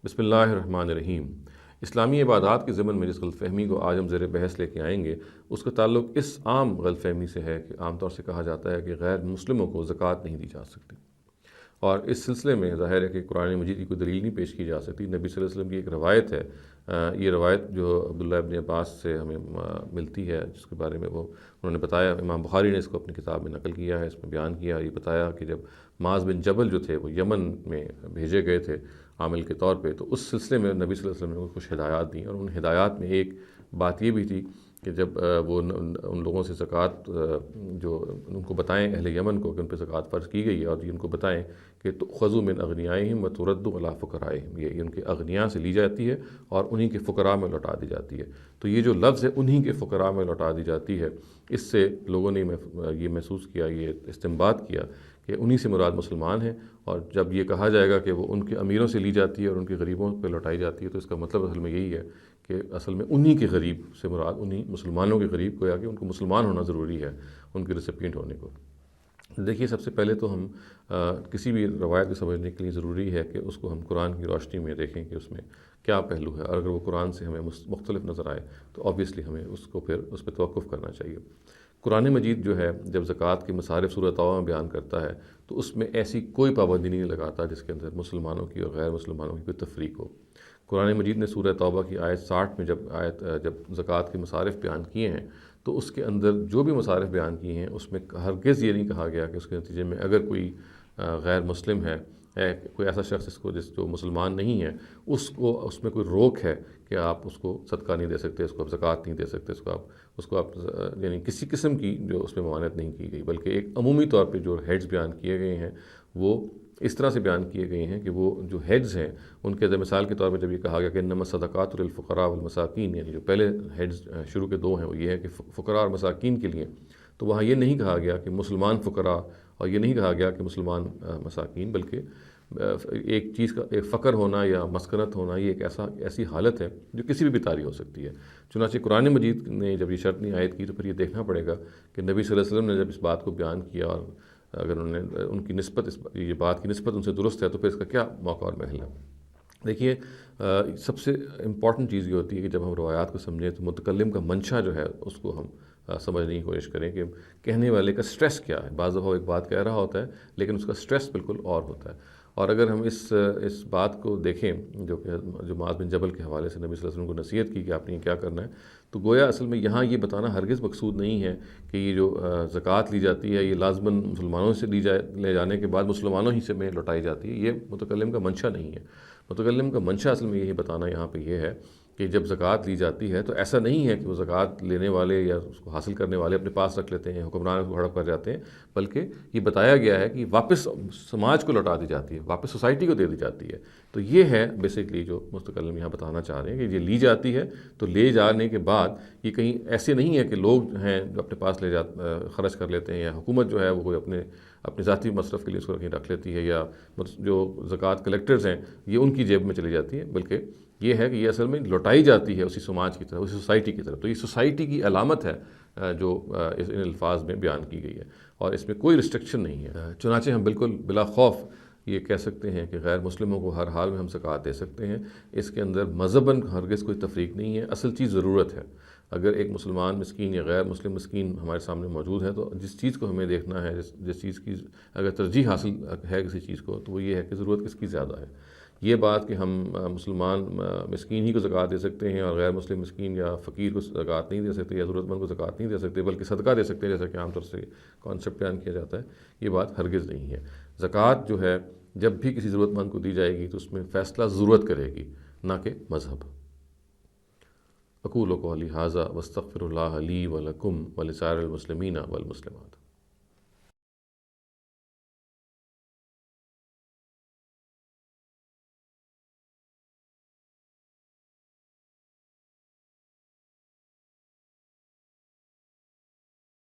بسم اللہ الرحمن الرحیم۔ اسلامی عبادات کے ضمن میں جس غلط فہمی کو آج ہم زیر بحث لے کے آئیں گے، اس کا تعلق اس عام غلط فہمی سے ہے کہ عام طور سے کہا جاتا ہے کہ غیر مسلموں کو زکوٰۃ نہیں دی جا سکتی، اور اس سلسلے میں ظاہر ہے کہ قرآن مجید کی کوئی دلیل نہیں پیش کی جا سکتی۔ نبی صلی اللہ علیہ وسلم کی ایک روایت ہے، یہ روایت جو عبداللہ ابن عباس سے ہمیں ملتی ہے، جس کے بارے میں انہوں نے بتایا، امام بخاری نے اس کو اپنی کتاب میں نقل کیا ہے، اس میں بیان کیا، یہ بتایا کہ جب معاذ بن جبل جو تھے وہ یمن میں بھیجے گئے تھے عامل کے طور پہ، تو اس سلسلے میں نبی صلی اللہ علیہ وسلم نے کچھ ہدایات دیں، اور ان ہدایات میں ایک بات یہ بھی تھی کہ جب وہ ان لوگوں سے زکوٰۃ جو ان کو بتائیں، اہل یمن کو، کہ ان پہ زکوٰۃ فرض کی گئی ہے، اور یہ ان کو بتائیں کہ تؤخذ من اغنیائہم وترد علی فقرائہم، یہ ان کے اغنیاء سے لی جاتی ہے اور انہی کے فقراء میں لوٹا دی جاتی ہے۔ تو یہ جو لفظ ہے انہی کے فقراء میں لوٹا دی جاتی ہے، اس سے لوگوں نے یہ محسوس کیا، یہ استنباط کیا کہ انہی سے مراد مسلمان ہیں، اور جب یہ کہا جائے گا کہ وہ ان کے امیروں سے لی جاتی ہے اور ان کے غریبوں پہ لوٹائی جاتی ہے، تو اس کا مطلب اصل میں یہی ہے کہ اصل میں انہی کے غریب سے مراد انہی مسلمانوں کے غریب کو، یا کہ ان کو مسلمان ہونا ضروری ہے ان کے ریسیپینٹ ہونے کو۔ دیکھیے، سب سے پہلے تو ہم کسی بھی روایت کو سمجھنے کے لیے ضروری ہے کہ اس کو ہم قرآن کی روشنی میں دیکھیں کہ اس میں کیا پہلو ہے، اور اگر وہ قرآن سے ہمیں مختلف نظر آئے تو آبویسلی ہمیں اس کو پھر اس پہ توقف کرنا چاہیے۔ قرآن مجید جو ہے جب زکوٰۃ کے مصارف سورۃ توبہ میں بیان کرتا ہے تو اس میں ایسی کوئی پابندی نہیں لگاتا جس کے اندر مسلمانوں کی اور غیر مسلمانوں کی کوئی تفریق ہو۔ قرآن مجید نے سورۃ توبہ کی آیت 60 میں جب زکوٰۃ کے مصارف بیان کیے ہیں تو اس کے اندر جو بھی مصارف بیان کیے ہیں اس میں ہرگز یہ نہیں کہا گیا کہ اس کے نتیجے میں اگر کوئی غیر مسلم ہے، کوئی ایسا شخص جو مسلمان نہیں ہے، اس میں کوئی روک ہے کہ آپ اس کو صدقہ نہیں دے سکتے، اس کو آپ زکوٰۃ نہیں دے سکتے، اس کو آپ یعنی کسی قسم کی جو اس میں ممانعت نہیں کی گئی، بلکہ ایک عمومی طور پہ جو ہیڈز بیان کیے گئے ہیں وہ اس طرح سے بیان کیے گئے ہیں کہ وہ جو ہیڈز ہیں ان کے مثال کے طور پہ جب یہ کہا گیا کہ انما الصدقات للفقراء والمساکین، یعنی جو پہلے ہیڈز شروع کے دو ہیں وہ یہ ہے کہ فقراء اور مساکین کے لیے، تو وہاں یہ نہیں کہا گیا کہ مسلمان فقراء، اور یہ نہیں کہا گیا کہ مسلمان مساکین، بلکہ ایک چیز کا ایک فقر ہونا یا مسکنت ہونا، یہ ایک ایسی حالت ہے جو کسی بھی تاری ہو سکتی ہے۔ چنانچہ قرآن مجید نے جب یہ شرط نہیں عائد کی تو پھر یہ دیکھنا پڑے گا کہ نبی صلی اللہ علیہ وسلم نے جب اس بات کو بیان کیا، اور اگر انہوں نے ان کی نسبت یہ بات کی نسبت ان سے درست ہے تو پھر اس کا کیا موقع اور محل ہے۔ دیکھیے، سب سے امپورٹنٹ چیز یہ ہوتی ہے کہ جب ہم روایات کو سمجھیں تو متکلم کا منشا جو ہے اس کو ہم سمجھنے کی کوشش کریں کہ کہنے والے کا سٹریس کیا ہے۔ بعض دفعہ وہ ایک بات کہہ رہا ہوتا ہے لیکن اس کا سٹریس بالکل اور ہوتا ہے، اور اگر ہم اس بات کو دیکھیں جو معاذ بن جبل کے حوالے سے نبی صلی اللہ علیہ وسلم کو نصیحت کی کہ آپ نے کیا کرنا ہے، تو گویا اصل میں یہاں یہ بتانا ہرگز مقصود نہیں ہے کہ یہ جو زکوٰۃ لی جاتی ہے یہ لازماً مسلمانوں سے لے جانے کے بعد مسلمانوں ہی سے میں لوٹائی جاتی ہے، یہ متکلم کا منشا نہیں ہے۔ متکلم کا منشا اصل میں یہی بتانا یہاں پہ یہ ہے کہ جب زکوٰۃ لی جاتی ہے تو ایسا نہیں ہے کہ وہ زکوٰۃ لینے والے یا اس کو حاصل کرنے والے اپنے پاس رکھ لیتے ہیں، حکمران کو ہڑپ کر جاتے ہیں، بلکہ یہ بتایا گیا ہے کہ واپس سماج کو لوٹا دی جاتی ہے، واپس سوسائٹی کو دے دی جاتی ہے۔ تو یہ ہے بیسکلی جو متکلم یہاں بتانا چاہ رہے ہیں کہ یہ لی جاتی ہے، تو لے جانے کے بعد یہ کہیں ایسے نہیں ہے کہ لوگ ہیں جو اپنے پاس خرچ کر لیتے ہیں، یا حکومت جو ہے وہ کوئی اپنے ذاتی مصرف کے لیے اس کو کہیں رکھ لیتی ہے، یا جو زکوٰۃ کلیکٹرز ہیں یہ ان کی جیب میں چلی جاتی ہے، بلکہ یہ ہے کہ یہ اصل میں لوٹائی جاتی ہے اسی سماج کی طرف، اسی سوسائٹی کی طرف۔ تو یہ سوسائٹی کی علامت ہے جو ان الفاظ میں بیان کی گئی ہے، اور اس میں کوئی ریسٹرکشن نہیں ہے۔ چنانچہ ہم بالکل بلا خوف یہ کہہ سکتے ہیں کہ غیر مسلموں کو ہر حال میں ہم زکوٰۃ دے سکتے ہیں، اس کے اندر مذہباً ہرگز کوئی تفریق نہیں ہے۔ اصل چیز ضرورت ہے۔ اگر ایک مسلمان مسکین یا غیر مسلم مسکین ہمارے سامنے موجود ہے تو جس چیز کو ہمیں دیکھنا ہے، جس چیز کی اگر ترجیح حاصل ہے کسی چیز کو، تو وہ یہ ہے کہ ضرورت کس کی زیادہ ہے۔ یہ بات کہ ہم مسلمان مسکین ہی کو زکوٰۃ دے سکتے ہیں اور غیر مسلم مسکین یا فقیر کو زکوٰۃ نہیں دے سکتے، یا ضرورت مند کو زکوٰۃ نہیں دے سکتے بلکہ صدقہ دے سکتے ہیں، جیسا کہ عام طور سے کانسیپٹ بیان کیا جاتا ہے، یہ بات ہرگز نہیں ہے۔ زکوٰۃ جو ہے جب بھی کسی ضرورت مند کو دی جائے گی تو اس میں فیصلہ ضرورت کرے گی، نہ کہ مذہب۔ اقول قولی ھذا واستغفر اللہ لی ولکم ولسائر المسلمین والمسلمات۔